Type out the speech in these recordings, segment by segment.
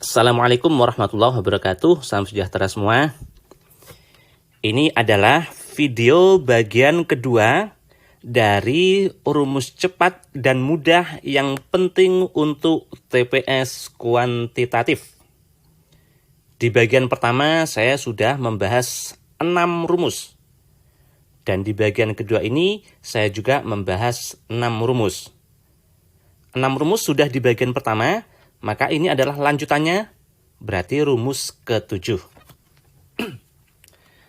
Assalamualaikum warahmatullahi wabarakatuh. Salam sejahtera semua. Ini adalah video bagian kedua dari rumus cepat dan mudah yang penting untuk TPS kuantitatif. Di bagian pertama saya sudah membahas 6 rumus. Dan di bagian kedua ini saya juga membahas 6 rumus. 6 rumus sudah di bagian pertama, maka ini adalah lanjutannya, berarti rumus ke-7.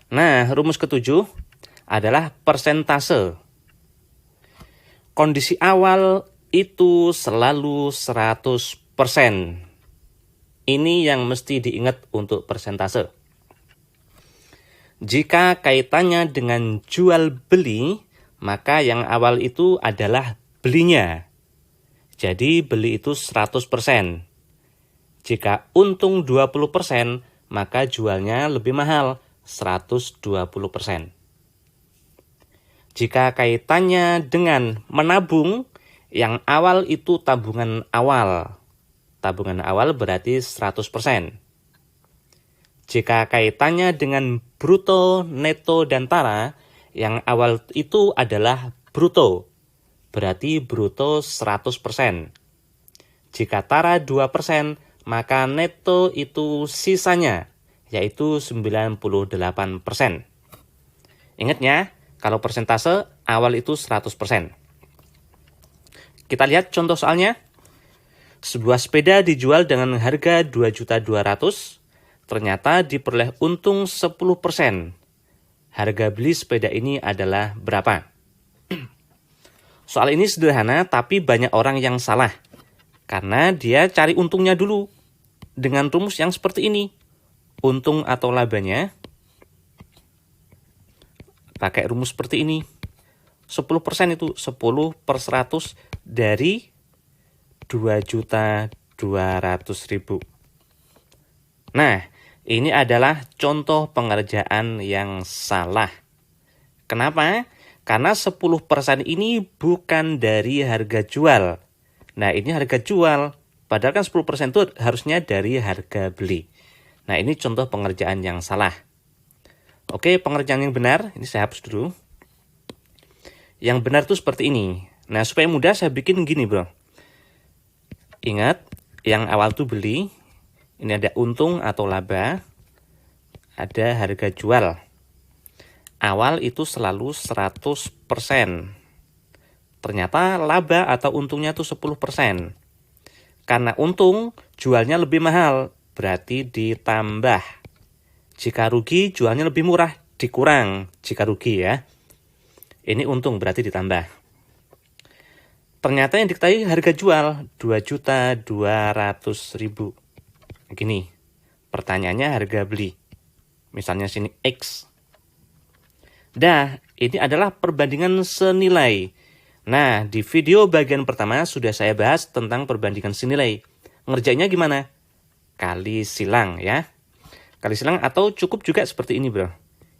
Nah, rumus ke-7 adalah persentase. Kondisi awal itu selalu 100%. Ini yang mesti diingat untuk persentase. Jika kaitannya dengan jual beli, maka yang awal itu adalah belinya. Jadi beli itu 100%. Jika untung 20%, maka jualnya lebih mahal, 120%. Jika kaitannya dengan menabung, yang awal itu tabungan awal. Tabungan awal berarti 100%. Jika kaitannya dengan bruto, neto, dan tara, yang awal itu adalah bruto. Berarti bruto 100%. Jika tara 2%, maka neto itu sisanya, yaitu 98%. Ingat ya, kalau persentase awal itu 100%. Kita lihat contoh soalnya. Sebuah sepeda dijual dengan harga 2.200.000, ternyata diperoleh untung 10%. Harga beli sepeda ini adalah berapa? Soal ini sederhana, tapi banyak orang yang salah. Karena dia cari untungnya dulu. Dengan rumus yang seperti ini. Untung atau labanya. Pakai rumus seperti ini. 10% itu 10/100 dari 2.200.000. Nah, ini adalah contoh pengerjaan yang salah. Kenapa? Karena 10% ini bukan dari harga jual. Nah, ini harga jual. Padahal kan 10% itu harusnya dari harga beli. Nah, ini contoh pengerjaan yang salah. Oke, pengerjaan yang benar. Ini saya hapus dulu. Yang benar itu seperti ini. Nah, supaya mudah saya bikin gini, bro. Ingat, yang awal itu beli. Ini ada untung atau laba. Ada harga jual. Awal itu selalu 100%. Ternyata laba atau untungnya itu 10%. Karena untung, jualnya lebih mahal, berarti ditambah. Jika rugi, jualnya lebih murah, dikurang. Jika rugi ya. Ini untung, berarti ditambah. Ternyata yang diketahui harga jual 2.200.000. Gini, pertanyaannya harga beli. Misalnya sini X. Dah, ini adalah perbandingan senilai. Nah, di video bagian pertama sudah saya bahas tentang perbandingan senilai. Ngerjainnya gimana? Kali silang ya. Kali silang atau cukup juga seperti ini, bro.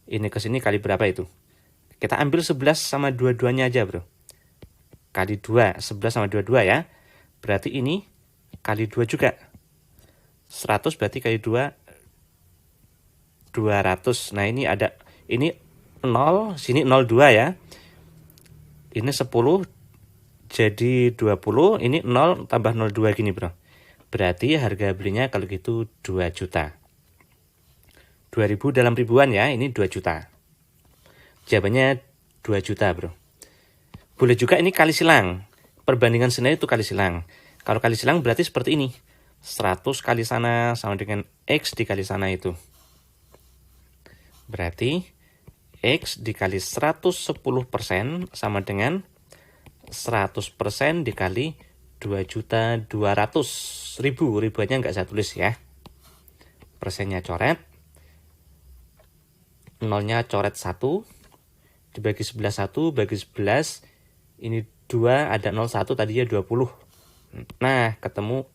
Ini ke sini kali berapa itu? Kita ambil 11 sama 22-nya aja, bro. Kali 2, 11 sama 22 ya. Berarti ini kali 2 juga. 100 berarti kali 2, 200. Nah, ini ada, ini 0, sini 02 ya. Ini 10 jadi 20, ini 0 tambah 02 gini, bro. Berarti harga belinya kalau gitu 2 juta. 2000 dalam ribuan ya, ini 2 juta. Jawabannya 2 juta, bro. Boleh juga ini kali silang. Perbandingan senilai itu kali silang. Kalau kali silang berarti seperti ini. 100 kali sana sama dengan X dikali sana itu. Berarti X dikali 110% sama dengan 100% dikali 2.200.000. Ribuannya nggak saya tulis ya. Persennya coret. Nolnya coret 1. Dibagi 11 1, bagi 11. Ini 2, ada 0, 1, tadinya 20. Nah, ketemu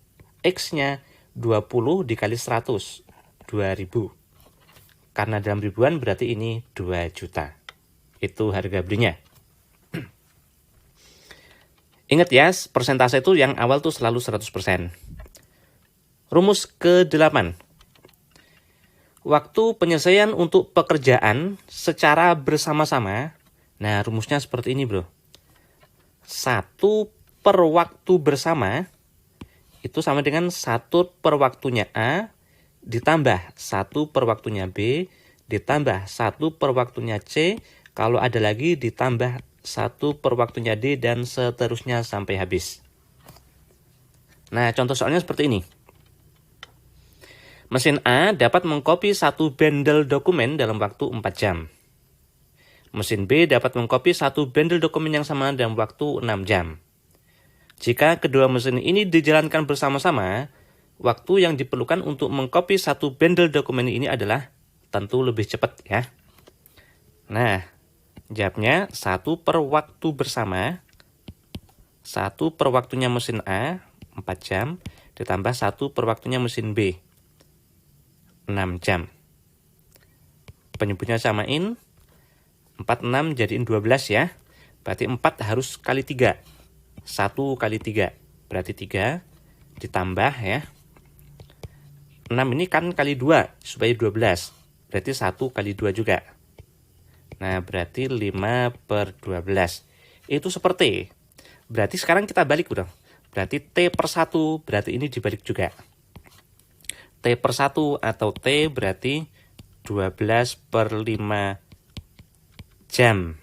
X-nya 20 dikali 100. 2.000. Karena dalam ribuan berarti ini 2 juta. Itu harga belinya. Ingat ya, persentase itu yang awal tuh selalu 100%. Rumus ke-8. Waktu penyelesaian untuk pekerjaan secara bersama-sama. Nah, rumusnya seperti ini, bro. 1 per waktu bersama itu sama dengan 1 per waktunya A ditambah 1 per waktunya B ditambah 1 per waktunya C, kalau ada lagi ditambah 1 per waktunya D, dan seterusnya sampai habis. Nah, contoh soalnya seperti ini. Mesin A dapat mengcopy 1 bundle dokumen dalam waktu 4 jam. Mesin B dapat mengcopy 1 bundle dokumen yang sama dalam waktu 6 jam. Jika kedua mesin ini dijalankan bersama-sama, waktu yang diperlukan untuk mengcopy 1 bundle dokumen ini adalah tentu lebih cepat ya. Nah, jawabnya 1 per waktu bersama, 1 per waktunya mesin A 4 jam ditambah 1 per waktunya mesin B 6 jam. Penyebutnya samain, 4, 6 jadiin 12 ya. Berarti 4 harus kali 3. 1 kali 3. Berarti 3 ditambah ya. 6 ini kan kali 2 supaya 12. Berarti 1 kali 2 juga. Nah, berarti 5 per 12. Itu seperti. Berarti sekarang kita balik bro. Berarti T per 1, berarti ini dibalik juga. T per 1 atau T berarti 12 per 5 jam.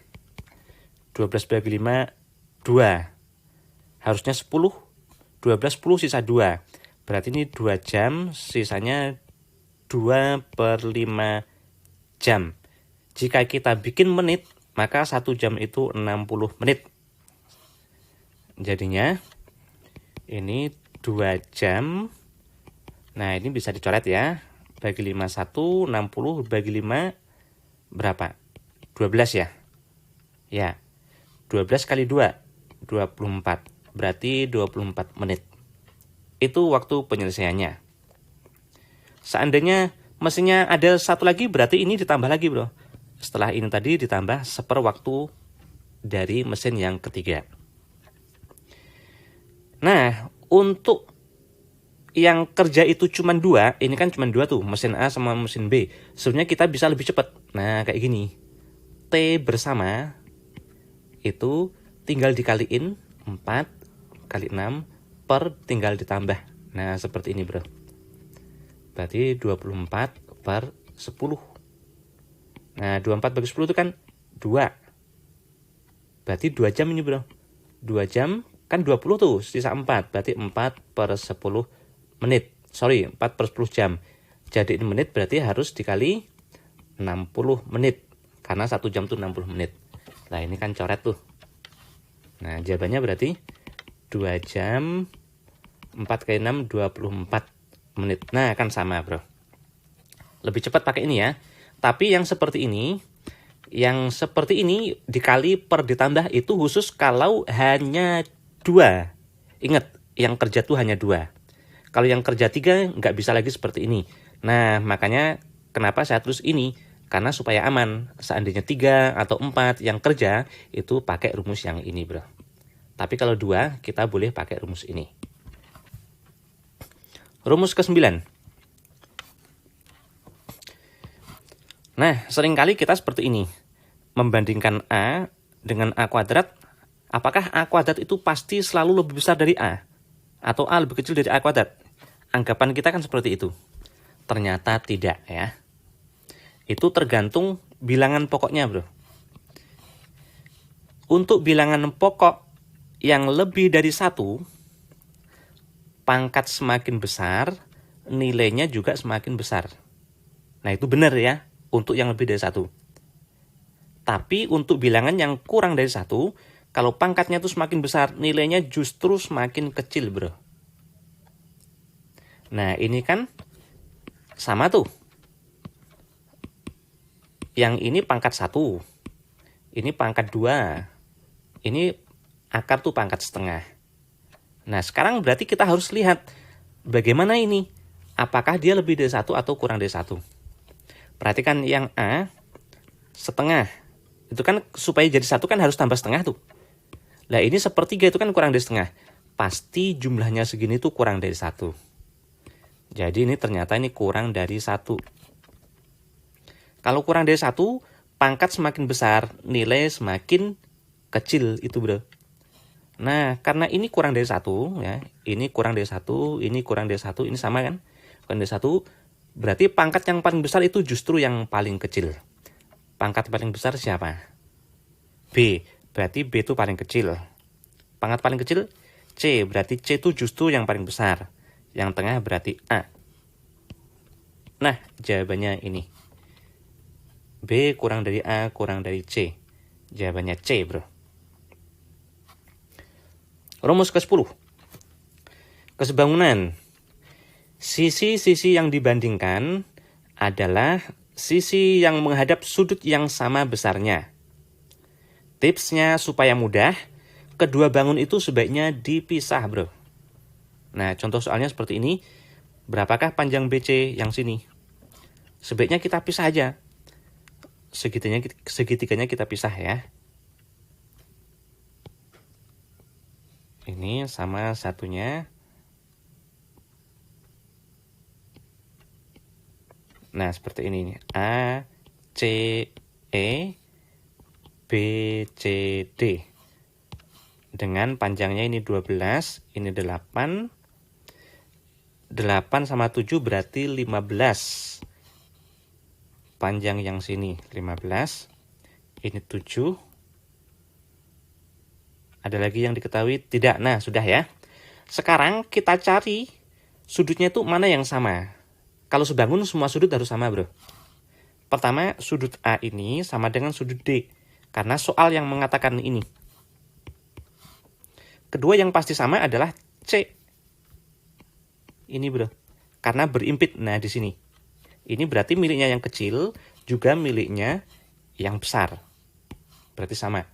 12 bagi 5, 2. Harusnya 10. 12, 10, sisa 2. Berarti ini 2 jam, sisanya 2 per 5 jam. Jika kita bikin menit, maka 1 jam itu 60 menit. Jadinya, ini 2 jam. Nah, ini bisa dicoret ya. Bagi 5, 1, 60 bagi 5, berapa? 12 ya? Ya, 12 kali 2, 24. Berarti 24 menit. Itu waktu penyelesaiannya. Seandainya mesinnya ada 1 lagi, berarti ini ditambah lagi bro. Setelah ini tadi ditambah seperwaktu dari mesin yang ketiga. Nah, untuk yang kerja itu cuma 2, ini kan cuma 2 tuh, mesin A sama mesin B. Sebenarnya kita bisa lebih cepat. Nah, kayak gini. T bersama itu tinggal dikaliin 4 kali 6 per tinggal ditambah. Nah, seperti ini, bro. Berarti 24 per 10. Nah, 24 bagi 10 itu kan 2. Berarti 2 jam ini, bro. 2 jam kan 20 tuh, sisa 4. Berarti 4 per 10 menit. Sorry, 4 per 10 jam. Jadi ini menit berarti harus dikali 60 menit. Karena 1 jam tuh 60 menit. Nah, ini kan coret tuh. Nah, jawabannya berarti 2 jam 4 kali 6, 24 menit. Nah, kan sama, bro. Lebih cepat pakai ini ya. Tapi yang seperti ini dikali per ditambah itu khusus kalau hanya 2. Ingat, yang kerja tuh hanya 2. Kalau yang kerja 3 nggak bisa lagi seperti ini. Nah, makanya kenapa saya tulis ini? Karena supaya aman. Seandainya 3 atau 4 yang kerja, itu pakai rumus yang ini, bro. Tapi kalau 2, kita boleh pakai rumus ini. Rumus ke-9. Nah, seringkali kita seperti ini. Membandingkan A dengan A kuadrat. Apakah A kuadrat itu pasti selalu lebih besar dari A? Atau A lebih kecil dari A kuadrat? Anggapan kita kan seperti itu. Ternyata tidak ya. Itu tergantung bilangan pokoknya, bro. Untuk bilangan pokok yang lebih dari 1, pangkat semakin besar, nilainya juga semakin besar. Nah, itu benar ya, untuk yang lebih dari 1. Tapi untuk bilangan yang kurang dari 1, kalau pangkatnya itu semakin besar, nilainya justru semakin kecil, bro. Nah, ini kan sama tuh. Yang ini pangkat 1, ini pangkat 2, ini akar tuh pangkat setengah. Nah, sekarang berarti kita harus lihat bagaimana ini. Apakah dia lebih dari 1 atau kurang dari 1. Perhatikan yang A, setengah. Itu kan supaya jadi 1 kan harus tambah setengah tuh. Nah, ini sepertiga itu kan kurang dari setengah. Pasti jumlahnya segini tuh kurang dari 1. Jadi ini ternyata ini kurang dari 1. Kalau kurang dari 1, pangkat semakin besar, nilai semakin kecil itu bro. Nah, karena ini kurang dari 1, ya, ini kurang dari 1, ini kurang dari 1, ini sama kan? Kurang dari 1, berarti pangkat yang paling besar itu justru yang paling kecil. Pangkat paling besar siapa? B, berarti B itu paling kecil. Pangkat paling kecil C, berarti C itu justru yang paling besar. Yang tengah berarti A. Nah, jawabannya ini. B kurang dari A kurang dari C. Jawabannya C, bro. Rumus ke-10. Kesebangunan. Sisi-sisi yang dibandingkan adalah sisi yang menghadap sudut yang sama besarnya. Tipsnya supaya mudah, kedua bangun itu sebaiknya dipisah, bro. Nah, contoh soalnya seperti ini. Berapakah panjang BC yang sini? Sebaiknya kita pisah aja. Segitiganya kita pisah ya. Ini sama satunya. Nah, seperti ini. A, C, E, B, C, D. Dengan panjangnya ini 12, ini 8. 8 sama 7 berarti 15. Panjang yang sini 15. Ini 7. Ada lagi yang diketahui? Tidak. Nah, sudah ya. Sekarang kita cari sudutnya itu mana yang sama. Kalau sebangun semua sudut harus sama, bro. Pertama, sudut A ini sama dengan sudut D. Karena soal yang mengatakan ini. Kedua yang pasti sama adalah C. Ini, bro. Karena berimpit. Nah, di sini. Ini berarti miliknya yang kecil, juga miliknya yang besar. Berarti sama.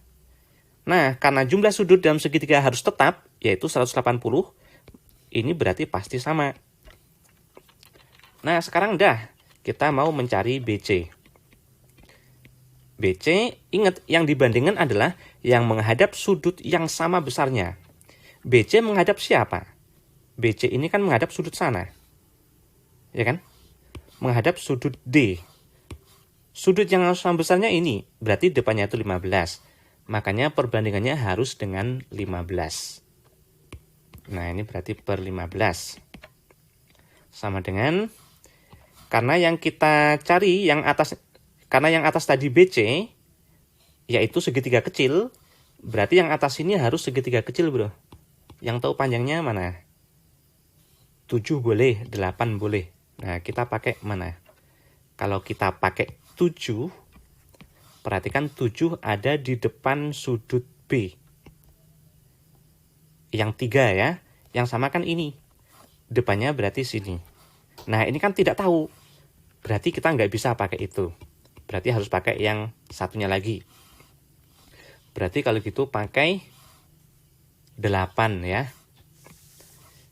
Nah, karena jumlah sudut dalam segitiga harus tetap, yaitu 180, ini berarti pasti sama. Nah, sekarang dah. Kita mau mencari BC. BC, ingat yang dibandingkan adalah yang menghadap sudut yang sama besarnya. BC menghadap siapa? BC ini kan menghadap sudut sana. Ya kan? Menghadap sudut D. Sudut yang sama besarnya ini, berarti depannya itu 15. Makanya perbandingannya harus dengan 15. Nah, ini berarti per 15. Sama dengan, karena yang kita cari, karena yang atas tadi BC, yaitu segitiga kecil, berarti yang atas ini harus segitiga kecil, bro. Yang tahu panjangnya mana? 7 boleh, 8 boleh. Nah, kita pakai mana? Kalau kita pakai 7, perhatikan 7 ada di depan sudut B. Yang 3 ya. Yang sama kan ini. Depannya berarti sini. Nah, ini kan tidak tahu. Berarti kita nggak bisa pakai itu. Berarti harus pakai yang satunya lagi. Berarti kalau gitu pakai 8 ya.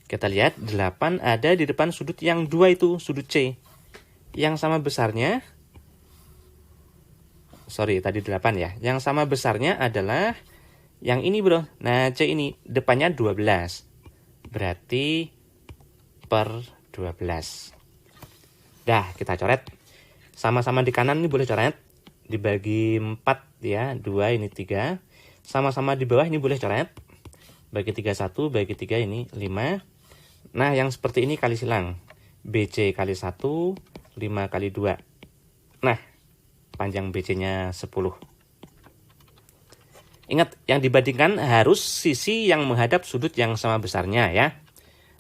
Kita lihat 8 ada di depan sudut yang 2 itu, sudut C. Yang sama besarnya, tadi 8 ya. Yang sama besarnya adalah yang ini, bro. Nah, C ini depannya 12. Berarti per 12. Dah, kita coret. Sama-sama di kanan ini boleh coret. Dibagi 4 ya, 2 ini 3. Sama-sama di bawah ini boleh coret. Bagi 3 1, bagi 3 ini 5. Nah, yang seperti ini kali silang. BC kali 1, 5 kali 2. Nah, panjang BC-nya 10. Ingat, yang dibandingkan harus sisi yang menghadap sudut yang sama besarnya ya.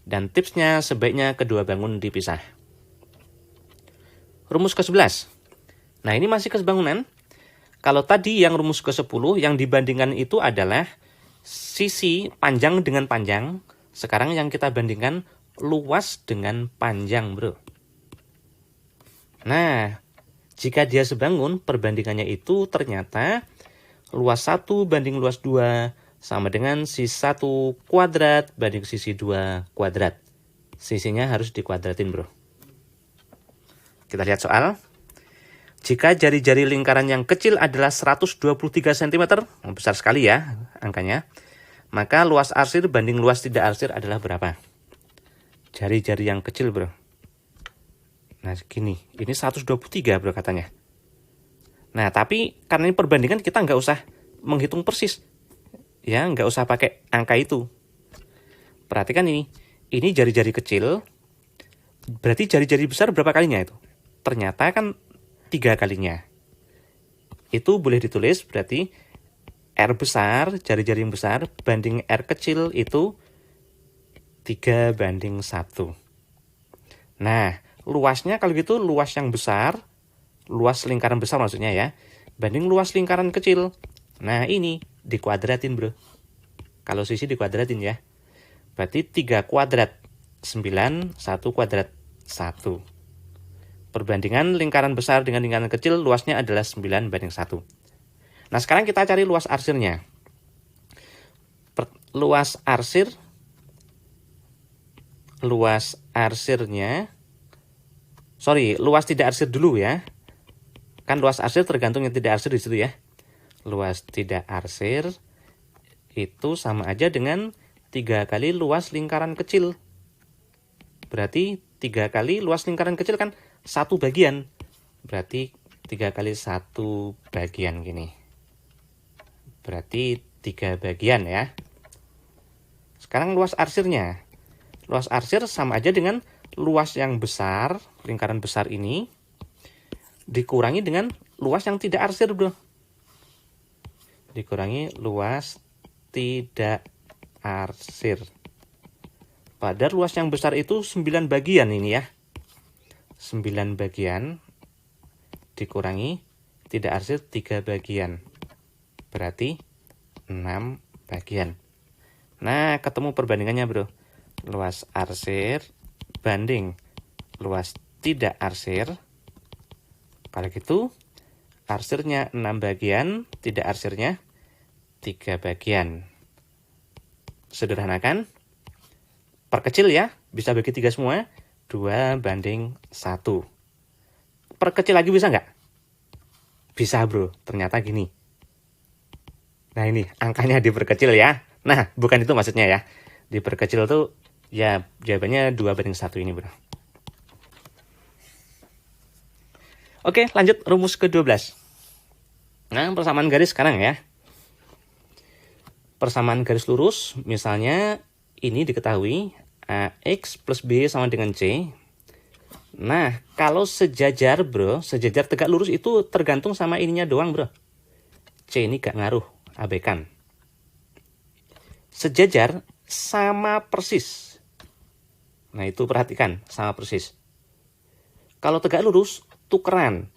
Dan tipsnya sebaiknya kedua bangun dipisah. Rumus ke-11. Nah, ini masih kesebangunan. Kalau tadi yang rumus ke-10 yang dibandingkan itu adalah sisi panjang dengan panjang. Sekarang yang kita bandingkan luas dengan panjang, bro. Nah, jika dia sebangun, perbandingannya itu ternyata luas 1 banding luas 2 sama dengan sisi 1 kuadrat banding sisi 2 kuadrat. Sisinya harus dikuadratin, bro. Kita lihat soal. Jika jari-jari lingkaran yang kecil adalah 123 cm, besar sekali ya angkanya, maka luas arsir banding luas tidak arsir adalah berapa? Jari-jari yang kecil, bro. Nah, gini. Ini 123 bro katanya. Nah, tapi karena ini perbandingan kita nggak usah menghitung persis. Ya, nggak usah pakai angka itu. Perhatikan ini. Ini jari-jari kecil. Berarti jari-jari besar berapa kalinya itu? Ternyata kan 3 kalinya. Itu boleh ditulis berarti R besar, jari-jari yang besar, banding R kecil itu 3:1. Nah, luasnya kalau gitu luas yang besar, luas lingkaran besar maksudnya ya, banding luas lingkaran kecil. Nah, ini dikuadratin bro. Kalau sisi dikuadratin ya. Berarti 3 kuadrat 9, 1 kuadrat 1. Perbandingan lingkaran besar dengan lingkaran kecil luasnya adalah 9:1. Nah, sekarang kita cari luas arsirnya. Luas tidak arsir dulu ya. Kan luas arsir tergantung yang tidak arsir di situ ya. Luas tidak arsir itu sama aja dengan 3 kali luas lingkaran kecil. Berarti 3 kali luas lingkaran kecil kan 1 bagian. Berarti 3 kali 1 bagian gini. Berarti 3 bagian ya. Sekarang luas arsirnya. Luas arsir sama aja dengan luas yang besar, lingkaran besar ini, dikurangi dengan luas yang tidak arsir bro. Dikurangi luas tidak arsir. Padahal luas yang besar itu 9 bagian ini ya. 9 bagian dikurangi tidak arsir 3 bagian. Berarti 6 bagian. Nah, ketemu perbandingannya bro. Luas arsir banding luas tidak arsir. Kalau gitu, arsirnya 6 bagian, tidak arsirnya 3 bagian. Sederhanakan. Perkecil ya, bisa bagi 3 semua. 2:1. Perkecil lagi bisa nggak? Bisa bro, ternyata gini. Nah ini, angkanya diperkecil ya. Nah, bukan itu maksudnya ya. Diperkecil tuh, ya jawabannya 2:1 ini bro. Oke, lanjut rumus ke-12. Nah, persamaan garis sekarang ya. Persamaan garis lurus, misalnya ini diketahui AX plus B sama dengan C. Nah, kalau sejajar bro, sejajar tegak lurus itu tergantung sama ininya doang bro. C ini gak ngaruh, abaikan. Sejajar sama persis. Nah, itu perhatikan, sama persis. Kalau tegak lurus, tukeran.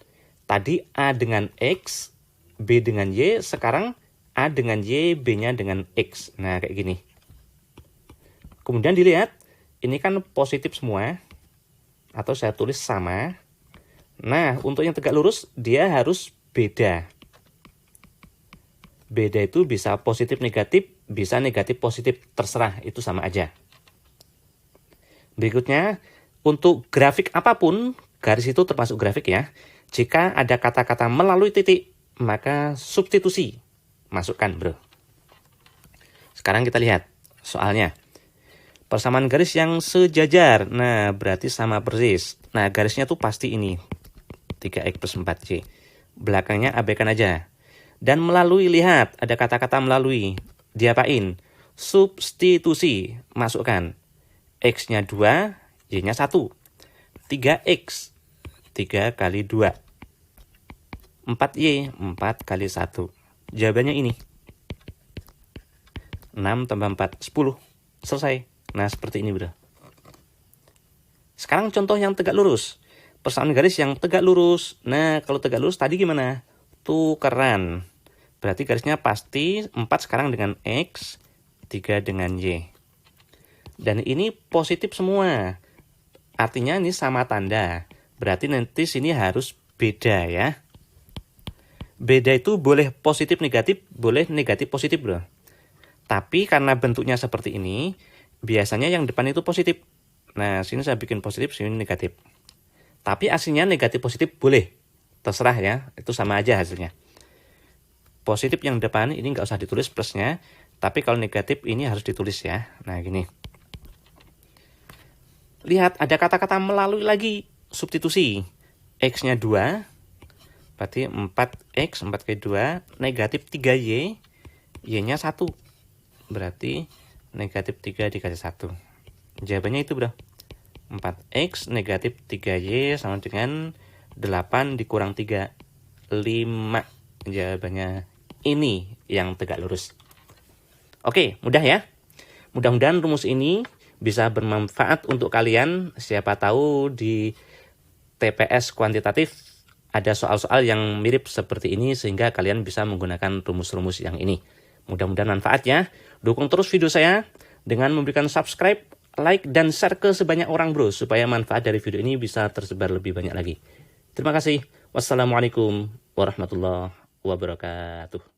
Tadi A dengan X, B dengan Y, sekarang A dengan Y, B-nya dengan X. Nah, kayak gini. Kemudian dilihat, ini kan positif semua, atau saya tulis sama. Nah, untuk yang tegak lurus, dia harus beda. Beda itu bisa positif negatif, bisa negatif positif, terserah, itu sama aja. Berikutnya, untuk grafik apapun, garis itu termasuk grafik ya. Jika ada kata-kata melalui titik, maka substitusi. Masukkan bro. Sekarang kita lihat soalnya. Persamaan garis yang sejajar. Nah, berarti sama persis. Nah, garisnya tuh pasti ini. 3X plus 4Y. Belakangnya abaikan aja. Dan melalui, lihat. Ada kata-kata melalui. Diapain? Substitusi. Masukkan. X-nya 2, Y-nya 1. 3X. 3 kali 2. 4Y. 4 kali 1. Jawabannya ini. 6 tambah 4, 10. Selesai. Nah, seperti ini bro. Sekarang contoh yang tegak lurus. Persamaan garis yang tegak lurus. Nah, kalau tegak lurus tadi gimana? Tukeran. Berarti garisnya pasti 4 sekarang dengan X, 3 dengan Y. Dan ini positif semua. Artinya ini sama tanda. Berarti nanti sini harus beda ya. Beda itu boleh positif negatif, boleh negatif positif bro. Tapi karena bentuknya seperti ini, biasanya yang depan itu positif. Nah, sini saya bikin positif, sini negatif. Tapi aslinya negatif positif boleh. Terserah ya, itu sama aja hasilnya. Positif yang depan ini nggak usah ditulis plusnya. Tapi kalau negatif ini harus ditulis ya. Nah, gini. Lihat, ada kata-kata melalui lagi. substitusi. X-nya 2, berarti 4X, 4 kali 2, negatif 3Y, Y-nya 1. Berarti negatif 3 dikasih 1. Jawabannya itu bro. 4X negatif 3Y sama dengan 8 dikurang 3. 5. Jawabannya ini yang tegak lurus. Oke, mudah ya. Mudah-mudahan rumus ini bisa bermanfaat untuk kalian. Siapa tahu di TPS kuantitatif ada soal-soal yang mirip seperti ini sehingga kalian bisa menggunakan rumus-rumus yang ini. Mudah-mudahan manfaat ya. Dukung terus video saya dengan memberikan subscribe, like, dan share ke sebanyak orang bro, supaya manfaat dari video ini bisa tersebar lebih banyak lagi. Terima kasih. Wassalamualaikum warahmatullahi wabarakatuh.